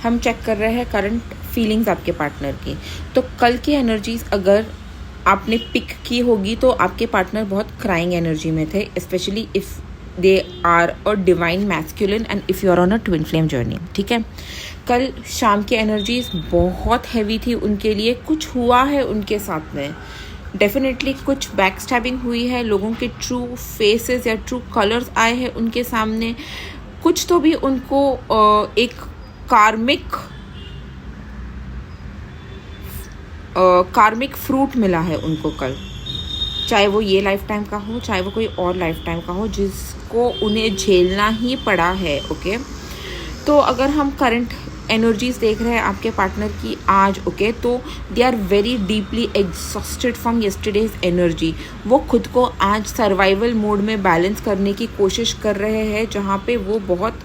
हम चेक कर रहे हैं करंट फीलिंग्स आपके पार्टनर की। तो कल की एनर्जीज अगर आपने पिक की होगी तो आपके पार्टनर बहुत क्राइंग एनर्जी में थे, specially if they are a divine masculine and if you are on a twin flame journey. ठीक है, कल शाम की एनर्जीज बहुत हैवी थी उनके लिए। कुछ हुआ है उनके साथ में, डेफिनेटली कुछ बैक स्टैबिंग हुई है, लोगों के ट्रू फेसेस या ट्रू कलर्स आए हैं उनके सामने। कुछ तो भी उनको एक कार्मिक फ्रूट मिला है उनको कल, चाहे वो ये लाइफ टाइम का हो, चाहे वो कोई और लाइफ टाइम का हो, जिसको उन्हें झेलना ही पड़ा है। ओके, तो अगर हम करंट एनर्जीज देख रहे हैं आपके पार्टनर की आज, ओके, तो they are very deeply exhausted from yesterday's energy. वो खुद को आज सर्वाइवल मोड में बैलेंस करने की कोशिश कर रहे हैं, जहाँ पे वो बहुत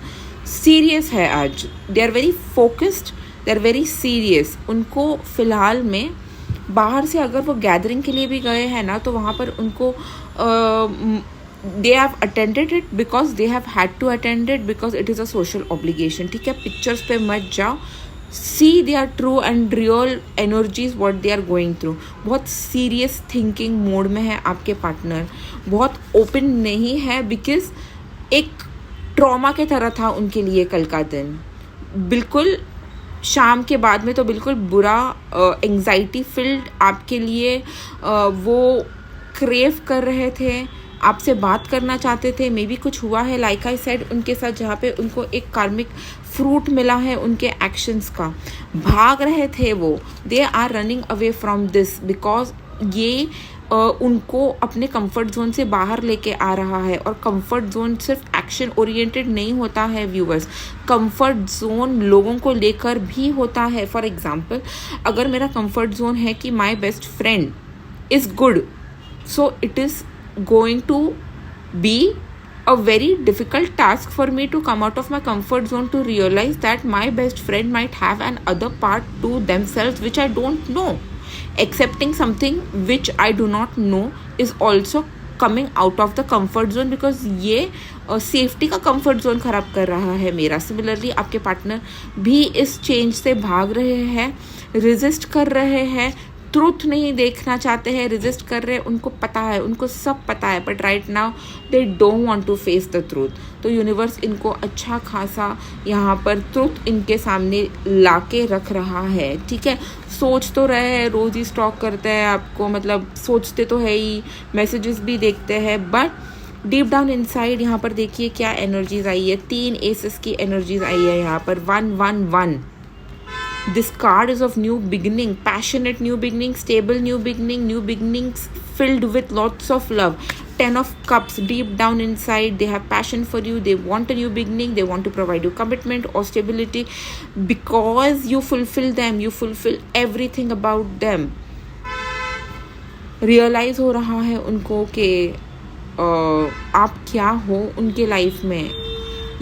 सीरियस है आज। They are very focused, they are very serious. उनको फ़िलहाल में बाहर से अगर वो गैदरिंग के लिए भी गए हैं ना, तो वहाँ पर उनको they have attended it because they have had to attend it because it is a social obligation. ठीक है, पिक्चर्स पे मत जाओ, see they are true and real energies what they are going through. बहुत सीरियस थिंकिंग मोड में है आपके partner, बहुत ओपन नहीं है, बिकॉज एक ट्रॉमा के तरह था उनके लिए कल का दिन। बिल्कुल शाम के बाद में तो बिल्कुल बुरा, एंग्जाइटी फील्ड आपके लिए वो क्रेव कर रहे थे, आपसे बात करना चाहते थे। मे बी कुछ हुआ है लाइक आई सेड उनके साथ, जहाँ पे उनको एक कार्मिक फ्रूट मिला है उनके एक्शंस का। भाग रहे थे वो, they are running away from this because ये उनको अपने कंफर्ट जोन से बाहर लेके आ रहा है। और कंफर्ट जोन सिर्फ एक्शन ओरिएंटेड नहीं होता है व्यूअर्स, कंफर्ट जोन लोगों को लेकर भी होता है। फॉर एग्जांपल, अगर मेरा कंफर्ट जोन है कि my best friend is good, so it is going to be a very difficult task for me to come out of my comfort zone to realize that my best friend might have an other part to themselves which I don't know. Accepting something which I do not know is also coming out of the comfort zone because ये safety का comfort zone खराब कर रहा है मेरा। Similarly आपके partner भी इस चेंज से भाग रहे हैं, रेजिस्ट कर रहे हैं, ट्रूथ नहीं देखना चाहते हैं, रेजिस्ट कर रहे हैं। उनको पता है, उनको सब पता है, but right now they don't want to face the truth. तो यूनिवर्स इनको अच्छा खासा यहाँ पर ट्रूथ इनके सामने लाके रख रहा है। ठीक है, सोच तो रहे हैं, रोज़ ही स्टॉक करते हैं आपको, मतलब सोचते तो है ही, मैसेजेस भी देखते हैं, बट डीप डाउन इनसाइड यहाँ पर देखिए क्या एनर्जीज आई है। 3 एसेस की एनर्जीज आई है यहाँ पर, 111। This card is of new beginning, passionate new beginning, stable new beginnings filled with lots of love. 10 of cups, deep down inside they have passion for you, they want a new beginning, they want to provide you commitment or stability because you fulfill them, you fulfill everything about them. Realize हो रहा है उनको कि आप क्या हो उनके life में।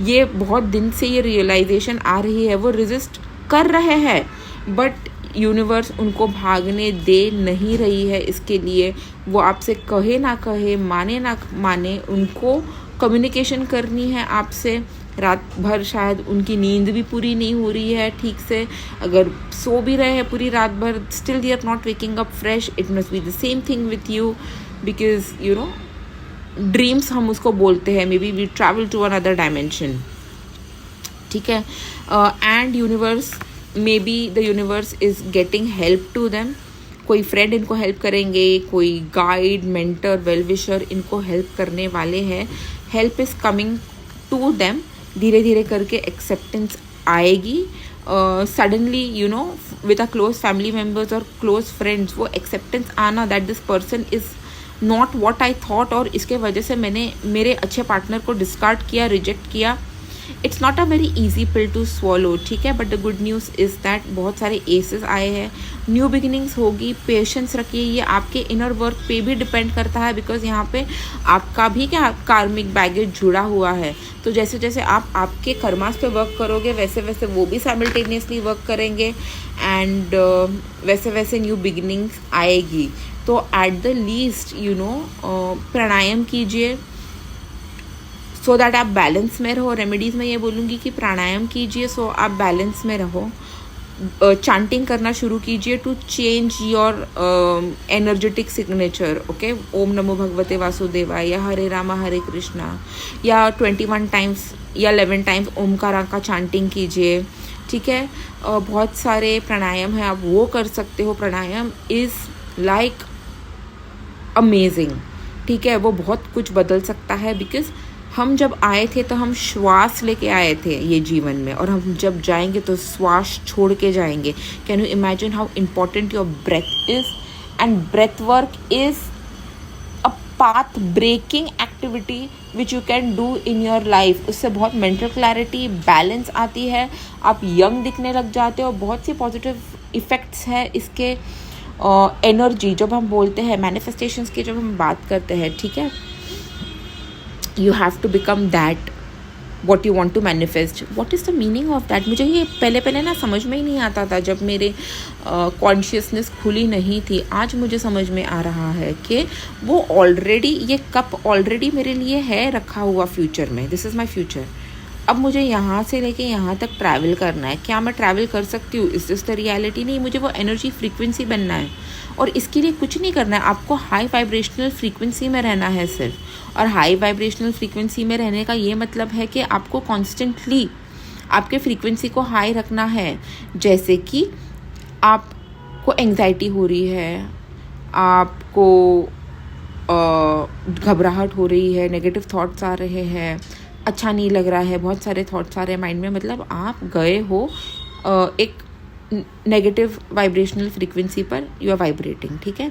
ये बहुत दिन से ये रियलाइजेशन आ रही है, वो रेजिस्ट कर रहे हैं बट यूनिवर्स उनको भागने दे नहीं रही है। इसके लिए वो आपसे कहे ना कहे, माने ना माने, उनको कम्युनिकेशन करनी है आपसे। रात भर शायद उनकी नींद भी पूरी नहीं हो रही है ठीक से, अगर सो भी रहे हैं पूरी रात भर, still they are not waking up fresh. It must be the same thing with you because you know dreams हम उसको बोलते हैं, maybe we travel to another dimension. ठीक है, and universe, maybe the universe is getting help to them. कोई friend इनको help करेंगे, कोई गाइड, मेंटर, वेल विशर इनको हेल्प करने वाले हैं। Help is coming to them, धीरे धीरे करके एक्सेप्टेंस आएगी। Suddenly you know with a close family members और क्लोज फ्रेंड्स, वो एक्सेप्टेंस आना that this person is not what I thought, और इसके वजह से मैंने मेरे अच्छे पार्टनर को डिस्कार्ड किया, रिजेक्ट किया। It's not a very easy pill to swallow. ठीक है, but the good news is that बहुत सारे एसेस आए हैं, न्यू बिगिनिंग्स होगी। पेशेंस रखिए, ये आपके इनर वर्क पे भी डिपेंड करता है बिकॉज यहाँ पे आपका भी क्या कार्मिक बैगेज जुड़ा हुआ है। तो जैसे जैसे आप आपके कर्मास पे वर्क करोगे वैसे वैसे वो भी साइमल्टेनियसली वर्क करेंगे एंड वैसे वैसे न्यू बिगिनिंग्स आएगी। तो at the least you know pranayama कीजिए, सो दैट आप बैलेंस में रहो। रेमेडीज़ में ये बोलूँगी कि प्राणायाम कीजिए सो आप बैलेंस में रहो। चैंटिंग करना शुरू कीजिए to change your energetic signature. Okay, Om नमो भगवते वासुदेवाय या हरे रामा हरे कृष्णा या 21 टाइम्स या 11 टाइम्स ओमकारा का चैंटिंग कीजिए। ठीक है, बहुत सारे प्राणायाम हैं, आप वो कर सकते हो। प्राणायाम इज़ लाइक अमेजिंग। ठीक है, वो बहुत कुछ बदल सकता है। बिकॉज हम जब आए थे तो हम श्वास लेके आए थे ये जीवन में, और हम जब जाएंगे तो श्वास छोड़ के जाएंगे। Can you imagine how important your breath is? And breath work is a path breaking activity which you can do in your life. उससे बहुत मेंटल क्लैरिटी, बैलेंस आती है, आप यंग दिखने लग जाते हो। बहुत सी पॉजिटिव इफ़ेक्ट्स है इसके। एनर्जी जब हम बोलते हैं, मैनिफेस्टेशंस की जब हम बात करते हैं, ठीक है, you have to become that what you want to manifest. What is the meaning of that? मुझे ये पहले ना समझ में ही नहीं आता था जब मेरे कॉन्शियसनेस खुली नहीं थी। आज मुझे समझ में आ रहा है कि वो ऑलरेडी, ये कप ऑलरेडी मेरे लिए है रखा हुआ फ्यूचर में। This is my future. अब मुझे यहाँ से लेके यहाँ तक ट्रैवल करना है। क्या मैं ट्रैवल कर सकती हूँ? इस दिस द रियलिटी? नहीं, मुझे वो एनर्जी फ्रीक्वेंसी बनना है, और इसके लिए कुछ नहीं करना है। आपको हाई वाइब्रेशनल फ्रीक्वेंसी में रहना है सिर्फ। और हाई वाइब्रेशनल फ्रीक्वेंसी में रहने का ये मतलब है कि आपको कॉन्स्टेंटली आपके फ्रीक्वेंसी को हाई रखना है। जैसे कि आपको एंग्जाइटी हो रही है, आपको घबराहट हो रही है, नेगेटिव थॉट्स आ रहे हैं, अच्छा नहीं लग रहा है, बहुत सारे थॉट्स आ रहे हैं माइंड में, मतलब आप गए हो एक नेगेटिव वाइब्रेशनल फ्रीक्वेंसी पर, यू आर वाइब्रेटिंग। ठीक है,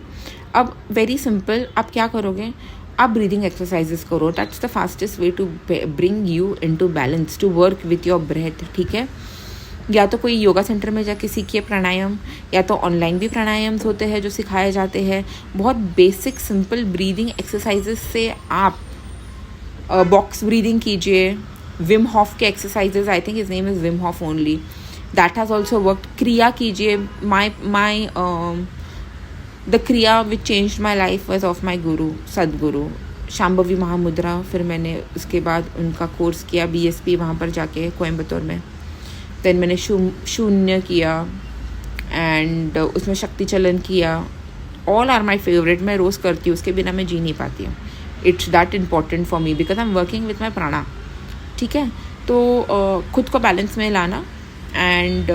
अब वेरी सिंपल, आप क्या करोगे? आप ब्रीदिंग एक्सरसाइजेस करो। That's the fastest way to bring you into balance, to work with your breath. ठीक है, या तो कोई योगा सेंटर में जाके सीखिए प्राणायाम, या तो ऑनलाइन भी प्राणायाम्स होते हैं जो सिखाए जाते हैं। बहुत बेसिक सिंपल ब्रीदिंग एक्सरसाइजेस से आप बॉक्स ब्रीदिंग कीजिए। विम हॉफ के exercises, I think his name is Wim Hof only, that has also worked. क्रिया कीजिए। My the kriya which changed my life was of my guru Sadhguru Shambhavi Mahamudra. फिर मैंने उसके बाद उनका कोर्स किया BSP वहाँ पर जाके कोयम्बतूर में। देन मैंने शून्य किया, एंड उसमें शक्ति चलन किया। All are my favourite. मैं रोज़ करती हूँ, उसके बिना मैं जी नहीं पाती हूँ। It's that important for me because I am working with my प्राणा। ठीक है, तो खुद को बैलेंस में लाना एंड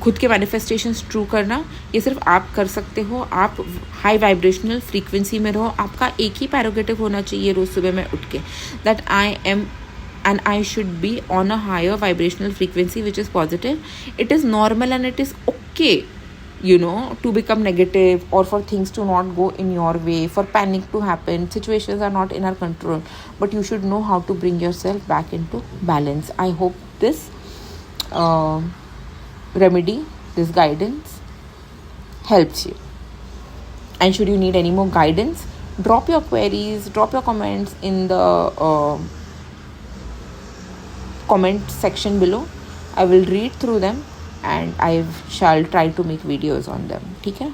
खुद के मैनिफेस्टेशंस ट्रू करना, ये सिर्फ आप कर सकते हो। आप हाई वाइब्रेशनल फ्रीक्वेंसी में रहो। आपका एक ही पैरोगेटिव होना चाहिए रोज़ सुबह में उठ के, that I am and I should be on a higher vibrational frequency which is positive. It is normal and it is okay, you know, to become negative or for things to not go in your way, for panic to happen. Situations are not in our control, but you should know how to bring yourself back into balance. I hope this remedy, this guidance helps you. And should you need any more guidance, drop your queries, drop your comments in the comment section below. I will read through them and I shall try to make videos on them. ठीक है?